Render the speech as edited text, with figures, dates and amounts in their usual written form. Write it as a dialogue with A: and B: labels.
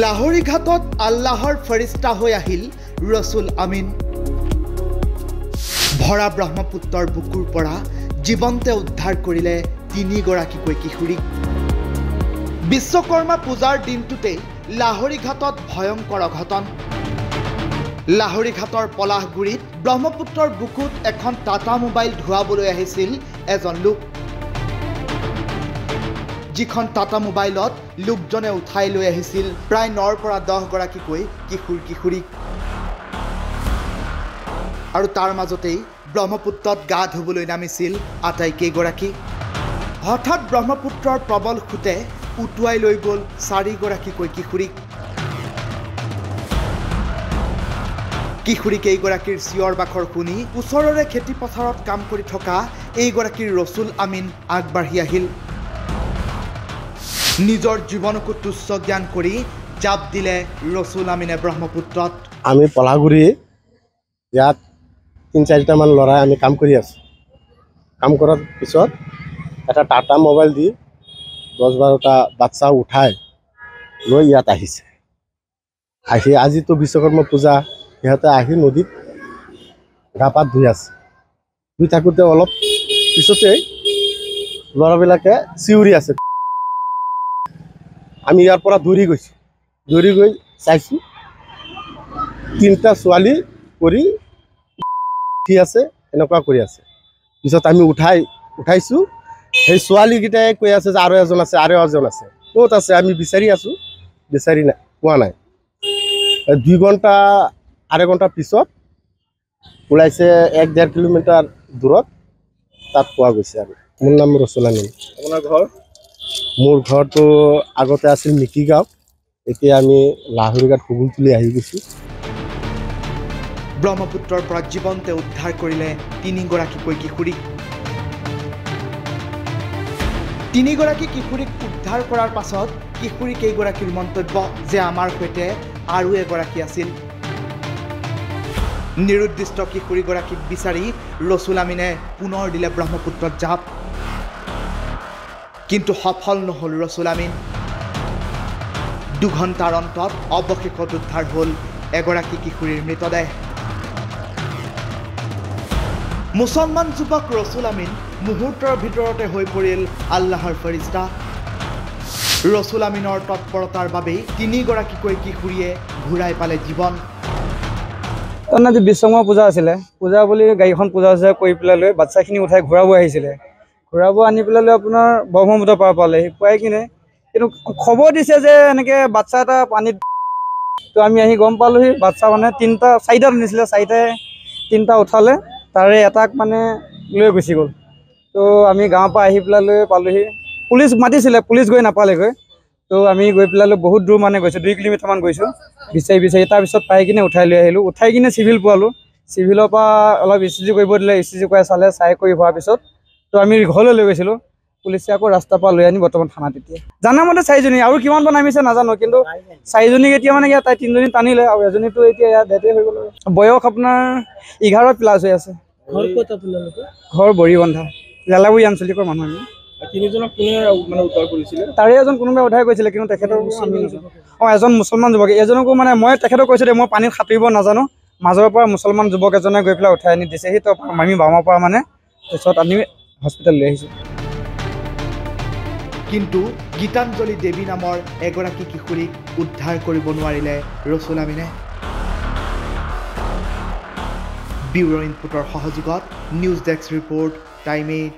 A: লাহৰী ঘাটত আল্লাহৰ ফৰিস্তা হৈ আহিল ৰসুল আমিন। ভৰা ব্ৰহ্মপুত্ৰৰ বুকুৰ পৰা জীৱন্তে উদ্ধাৰ কৰিলে তিনিগৰাকীকৈ কিশোৰীক। বিশ্বকৰ্মা পূজাৰ দিনটোতে লাহৰী ঘাটত ভয়ংকৰ অঘটন। লাহৰী ঘাটৰ পলাশগুৰিত ব্ৰহ্মপুত্ৰৰ বুকুত এখন টাটা মোবাইল ধুৱাবলৈ আহিছিল এজন লোক। যিখন টাটা মোবাইলত লোকজনে উঠাই লৈ আহিছিল প্ৰায় 9 পৰা 10 গৰাকীকৈ কিশোৰীক। আৰু তাৰ মাজতেই ব্ৰহ্মপুত্ৰত গা ধুবলৈ নামিছিল আটাইকেইগৰাকী। হঠাৎ ব্ৰহ্মপুত্ৰৰ প্ৰবল সোঁতে উটুৱাই লৈ গ'ল 4 গৰাকীকৈ কিশোৰীক। কিশোৰীকেইগৰাকীৰ চিঞৰ বাখৰ শুনি ওচৰৰে খেতিপথাৰত কাম কৰি থকা এইগৰাকীৰ ৰসুল আমিন আগবাঢ়ি আহিল। নিজৰ জীৱনকো তুচ্ছ জ্ঞান কৰি জাপ দিলে ৰসুল আমিনে ব্ৰহ্মপুত্ৰত।
B: আমি পলাগুৰি ইয়াত 3-4টা মান ল'ৰাই আমি কাম কৰি আছোঁ। কাম কৰাৰ পিছত এটা টাটা মোবাইল দি 10-12টা বাচ্চা উঠাই লৈ ইয়াত আহিছে। আহি আজিতো বিশ্বকৰ্মা পূজা, সিহঁতে আহি নদীত গা পা ধুই আছে। ধুই থাকোঁতে অলপ পিছতেই ল'ৰাবিলাকে চিঞৰি আছে। আমি ইয়াৰ পৰা দৌৰি গৈ চাইছোঁ 3টা ছোৱালী কৰি উঠি আছে, এনেকুৱা কৰি আছে। পিছত আমি উঠাইছোঁ। সেই ছোৱালীকেইটাই কৈ আছে যে আৰু এজন আছে। ক'ত আছে? আমি বিচাৰি আছোঁ, বিচাৰি পোৱা নাই। 2 ঘণ্টা 2.5 ঘণ্টা পিছত ওলাইছে 1-1.5 কিলোমিটাৰ দূৰত, তাত পোৱা গৈছে। আৰু মোৰ নাম ৰসুল আমিন। আপোনাৰ ঘৰ? মোৰ ঘৰটো আগতে আছিল মিকি গাঁও, এতিয়া আমি লাহৰী ঘাট কুবুলতুলি আহি গৈছোঁ।
A: ব্ৰহ্মপুত্ৰৰ পৰা জীৱন্তে উদ্ধাৰ কৰিলে 3 গৰাকীকৈ কিশোৰীক। 3 গৰাকী কিশোৰীক উদ্ধাৰ কৰাৰ পাছত কিশোৰীকেইগৰাকীৰ মন্তব্য যে আমাৰ সৈতে আৰু এগৰাকী আছিল। নিৰুদ্দিষ্ট কিশোৰীগৰাকীক বিচাৰি ৰসুল আমিনে পুনৰ দিলে ব্ৰহ্মপুত্ৰত জাপ। কিন্তু সফল নহ'ল ৰসুল আমিন। 2 ঘণ্টাৰ অন্তত অৱশেষত উদ্ধাৰ হ'ল এগৰাকী কিশোৰীৰ মৃতদেহ। মুছলমান যুৱক ৰসুল আমিন মুহূৰ্তৰ ভিতৰতে হৈ পৰিল আল্লাহৰ ফৰিস্তা। ৰসুল আমিনৰ তৎপৰতাৰ বাবেই 3 গৰাকীকৈ কিশোৰীয়ে ঘূৰাই পালে জীৱন।
C: আজি বিশ্বকৰ্মা পূজা আছিলে। পূজা বুলি গাড়ীখন পূজা কৰি পেলাই লৈ বাচ্চাখিনি উঠাই ঘূৰাব আহিছিলে। ঘূৰাব আনি পেলাই লৈ আপোনাৰ ব্ৰহ্মপুত্ৰ পাৰ পালেহি। পুৱাই কিনে কিন্তু খবৰ দিছে যে এনেকৈ বাচ্চা এটা পানীত। তো আমি আহি গম পালোহি বাচ্চা মানে 4টা নিছিলে। 4টাই 3টা উঠালে, তাৰে এটাক মানে লৈ গুচি গ'ল। তো আমি গাঁৱৰ পৰা আহি পেলাই লৈ পালোহি। পুলিচ মাতিছিলে, পুলিচ গৈ নাপালেগৈ। তো আমি গৈ পেলাই লৈ বহুত দূৰ মানে গৈছোঁ, 2 কিলোমিটাৰমান গৈছোঁ বিচাৰি। তাৰপিছত পাই কিনে উঠাই লৈ আহিলোঁ। উঠাই কিনে চিভিল পোৱালোঁ। চিভিলৰ পৰা অলপ ECG কৰিব দিলে, ECG কৰাই চাই কৰি হোৱাৰ পিছত তো আমি ঘৰলৈ লৈ গৈছিলোঁ। পুলিচে আকৌ ৰাস্তাৰ পৰা লৈ আনি বৰ্তমান থানাত এতিয়া জানামতে 4জনী, আৰু কিমানজন নামিছে নাজানো, কিন্তু 4জনীক এতিয়া মানে ইয়াত তাই 3জনী টানিলে, আৰু এজনীতো এতিয়া ইয়াত ডেথে হৈ গ'ল। বয়স আপোনাৰ 11+ হৈ আছে। ঘৰ বৰিবন্ধা, জালাবুৰী আঞ্চলিকৰ মানুহ। আমি
D: 3জনক কোনে মানে উদ্ধাৰ কৰিছিলে?
C: তাৰে এজন কোনোবাই উদ্ধাৰ কৰিছিলে, কিন্তু তেখেতৰ এজন মুছলমান যুৱক। এজনকো মানে মই তেখেতক কৈছোঁ যে মই পানীত সাঁতুৰিব নাজানো, মাজৰ পৰা মুছলমান যুৱক এজনে গৈ পেলাই উঠাই আনি দিছেহি। তো আমি বামৰ পৰা মানে পিছত আমি হস্পিটেল লৈ আহিছোঁ।
A: কিন্তু গীতাঞ্জলি দেৱী নামৰ এগৰাকী কিশোৰীক উদ্ধাৰ কৰিব নোৱাৰিলে ৰসুল আমিনে। ব্যুৰ' ইনপুটৰ সহযোগত নিউজ ডেস্ক ৰিপৰ্ট, টাইম 8।